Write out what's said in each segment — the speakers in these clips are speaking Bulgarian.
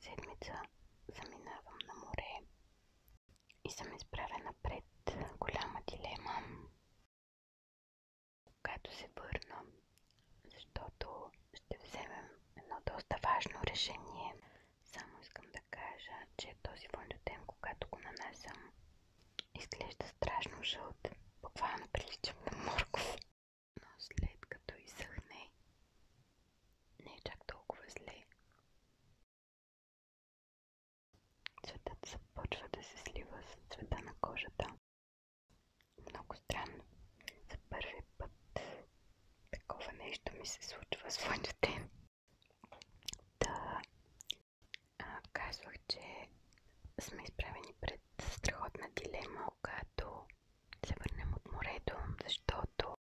седмица заминавам на море и съм изправена пред голяма дилема, когато се върна, защото ще вземем едно доста важно решение. Само искам да кажа, че този фондютен, когато го нанасям, изглежда страшно жълт. Буквално приличам на морков. Но след като изсъхне, не е чак толкова зле. Цветът започва да се слива с цвета на кожата. Много странно. За първи път такова нещо ми се случва с фондютен. Казвах, че сме изправени пред страхотна дилема, когато се върнем от морето, защото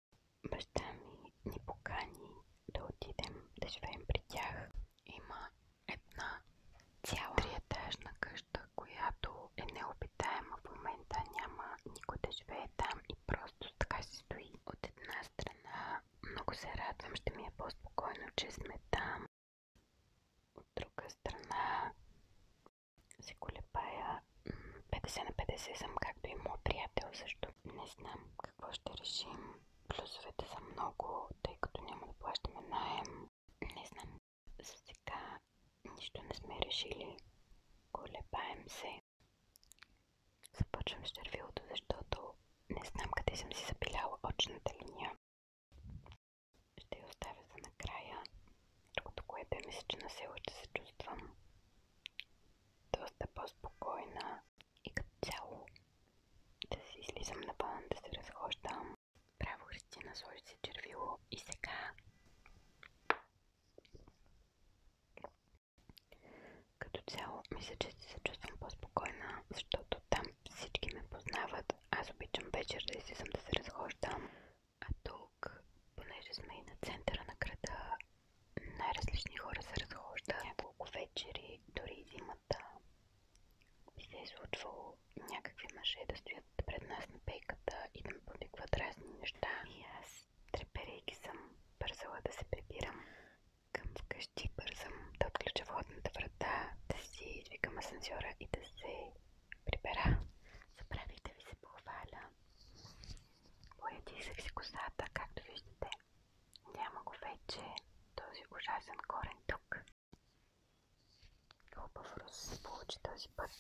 баща ми ни покани да отидем да живеем при тях. Има една цяла триетажна къща, която е необитаема в момента, няма никой да живее там и просто така се стои. От една страна много се радвам, ще ми е по-спокойно, че сме там. От друга страна се колебая. 50 на 50 съм, както и моят приятел също. Не знам какво ще решим. Плюсовете са много, тъй като няма да плащаме наем. Не знам. За сега нищо не сме решили. Колебаем се. Започвам с червилото, защото не знам къде съм си запиляла очната линия. Ще я оставя за накрая. Другото, което мисля, че на село ще се чувствам доста по-спокойна и като цяло да си излизам навън, да се разхождам. Браво, Христина, сложи си червило и сега. Като цяло мисля, че се чувствам по-спокойна, защото там всички ме познават. Аз обичам вечер да излизам да се разхождам. А тук, понеже сме и на центъра на града, най-различни хора се разхождат. Няколко вечери, дори зимата, ми се е случвало някакви мъже да стоят пред нас на пейката и да ме подикват разни неща. И аз, треперейки, съм бързала да се прибирам към вкъщи. Бързам да отключа входната врата, да си извикам асансьора и да се прибера. Забравих да ви се похваля. Поядисах си косата, както виждате. Няма го вече този ужасен корен тук. Хубав роз се получи този път.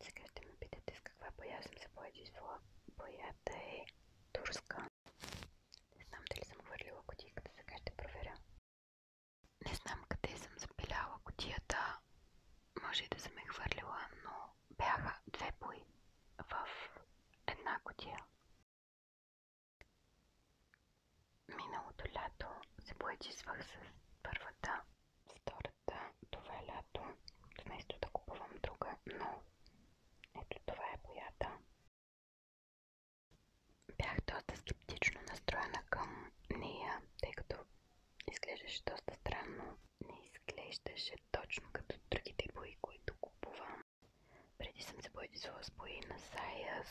Сега ще ме питате с каква боя съм се поядисвала. Боята е турска. Не знам дали съм хвърлила кутийката, сега ще проверя. Не знам къде съм запиляла кутията. Може и да съм я хвърлила, но бяха две бои в една кутия. Миналото лято се поядисвах с първата. Втората, това лято, вместо да купувам друга, но ето това е боята. Бях доста скептично настроена към нея, тъй като изглеждаше доста странно. Не изглеждаше точно като другите бои, които купувам. Преди съм се поядисвала с бои на Сайас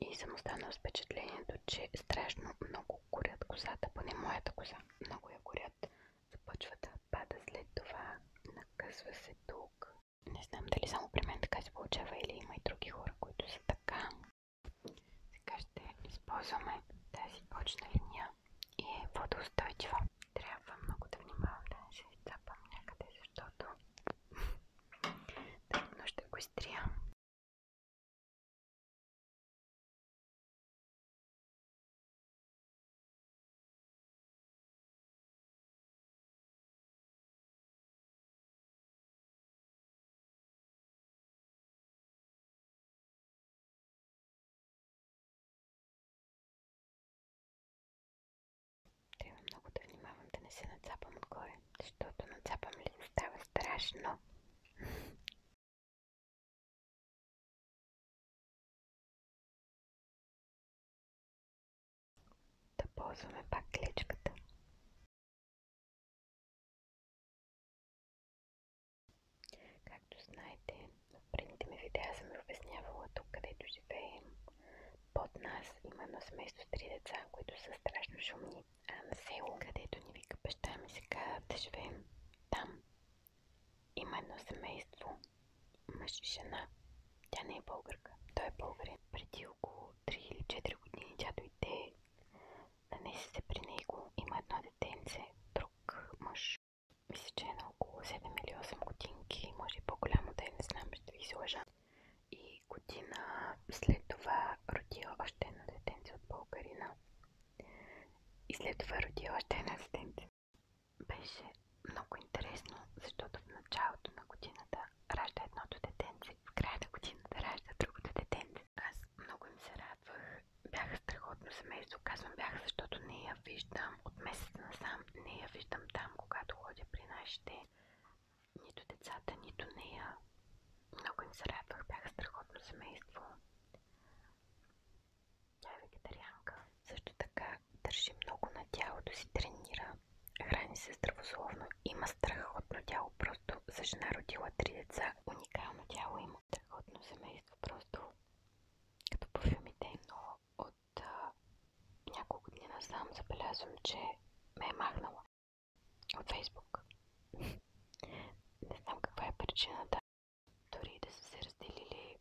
и съм останала с впечатлението, че страшно много горят косата, поне моята коса. Много я горят. Започва да пада след това, накъсва се тук. Не знам дали само при мен така се получава или има и други хора, които са така. Сега ще използваме тази очна линия и е водоустойчива. Трябва много да внимавам да не се изцапам някъде, защото трудно ще го изтрия. Трябва много да внимавам да не се нацапам отгоре, защото нацапам ли става страшно. Да ползваме пак клечката. Както знаете, в предните ми видеа съм ви обяснявала тук, където живеем. Под нас има едно семейство с 3 деца, които са страшно шумни. А на село, където ни вика баща ми, сега да живеем, там имаше жена. Тя не е българка. Той е българин. Преди около 3 или 4 години тя дойде, нанесе се при него. Има едно детенце, друг мъж. Мисля, че е на около 7 или 8 годинки. Може и по-голямо да е, не знам, ще ви се лъжа. И година след това роди още едно детенце от българина. И след това роди още едно детенце. Беше много интересно, защото в началото на годината ражда едното детенце, в края на годината ражда другото детенце. Аз много им се радвах. Бяха страхотно семейство. Казвам бяха, защото не я виждам от месец насам. Не я виждам там, когато ходя при нашите. Нито децата, нито нея. Много им се радвах. Бяха страхотно семейство. Тя е вегетарианка. Също така държи много на тялото си, тренира. Храни се здравословно. Има страхотно тяло. Просто за жена родила 3 деца. Уникално тяло има. Страхотно семейство. Просто като по филмите. Но от няколко дни насам забелязвам, че ме е махнала от Фейсбук. Не знам каква е причината. Дори да са се разделили,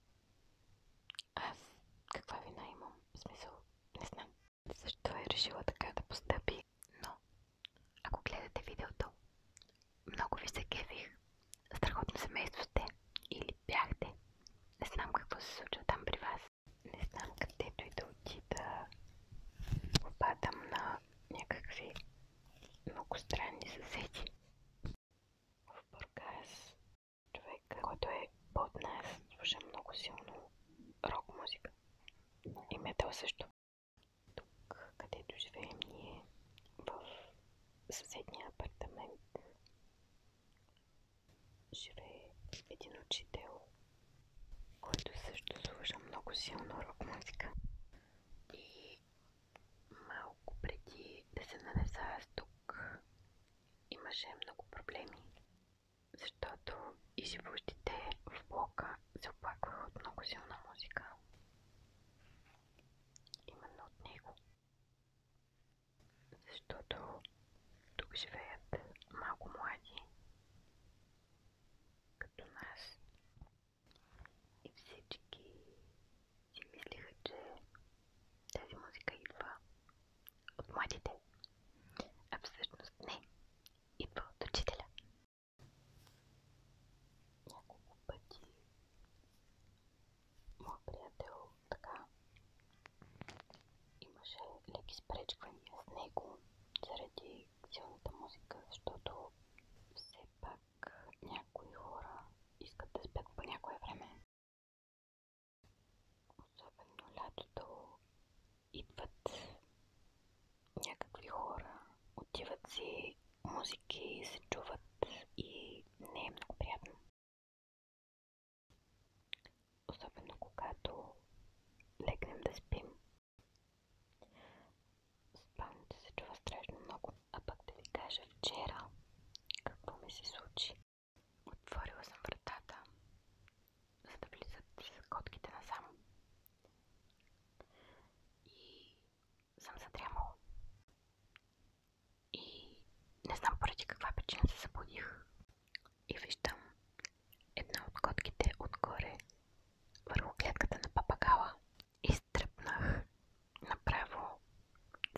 аз каква вина имам? В смисъл, не знам защо е решила така да постъпи. Но ако гледате видеото, много ви се кефих. Страхотно семейство сте. Или бяхте. Не знам какво се случва там при вас. Не знам където и да отида. Попадам на някакви много странни съседи. В Бургас човек, който е под нас, слуша много силно рок музика. И метал също. Тук, където живеем ние, в съседния апартамент, живее един учител, който също слуша много силно рок музика. И малко преди да се нанеса аз тук, имаше много проблеми, защото и живущите в блока се оплакваха от много силна музика. Именно от него. Защото тук живеят малко млади, като нас. И всички си мислиха, че тази музика идва от младите. А всъщност не. Идва от учителя. Няколко пъти моят приятел така имаше леки спречквания с него заради силната музика, защото все пак някои хора искат да спят по някое време. Особено лятото идват някакви хора, отиват си, музики се чуват и не е много приятно. Особено когато легнем да спим. Спането се чува страшно много. А пък да ви кажа вчера какво ми се случи. Отворила съм вратата, за да влизат котките насам. И съм задрямала. И не знам поради каква причина се събудих. И виждам една от котките отгоре върху клетката на папагала. И стръпнах направо,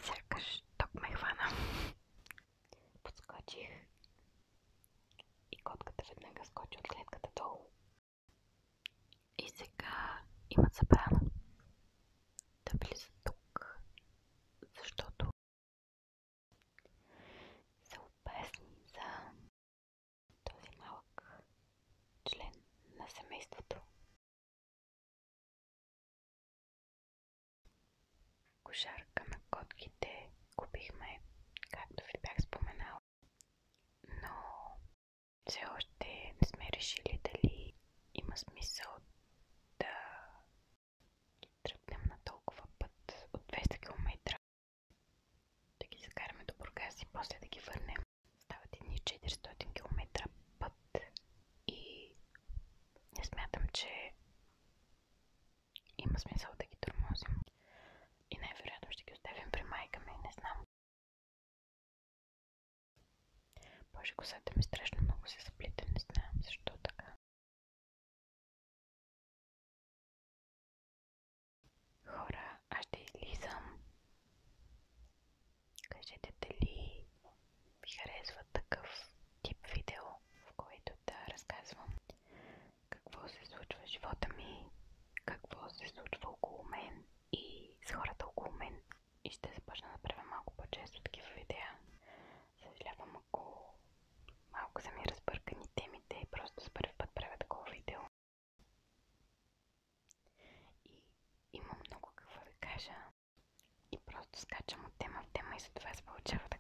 сякаш ток ме хвана. Подскочих и котката веднага скочи от клетката долу. И сега имат забрана да влизат тук, защото са опасни за този малък член на семейството. Кошарка на котките купихме, както ви бях споменала. Но все още не сме решили дали има смисъл да тръгнем на толкова път от 200 км, да ги закараме до Бургас и после да ги върнем. Стават едни 400 км път и не смятам, че има смисъл да ги тормозим. И най-вероятно ще ги оставим при майка ми, не знам. Боже, косата ми страшно много се заплита, не знам защо така. живота ми, какво се случва около мен и с хората около мен. И ще започна да правя малко по-често такива видеа. Съжалявам, ако малко са ми разбъркани темите и просто за първи път правя такова видео. И имам много какво да кажа. И просто скачам от тема в тема и затова се получават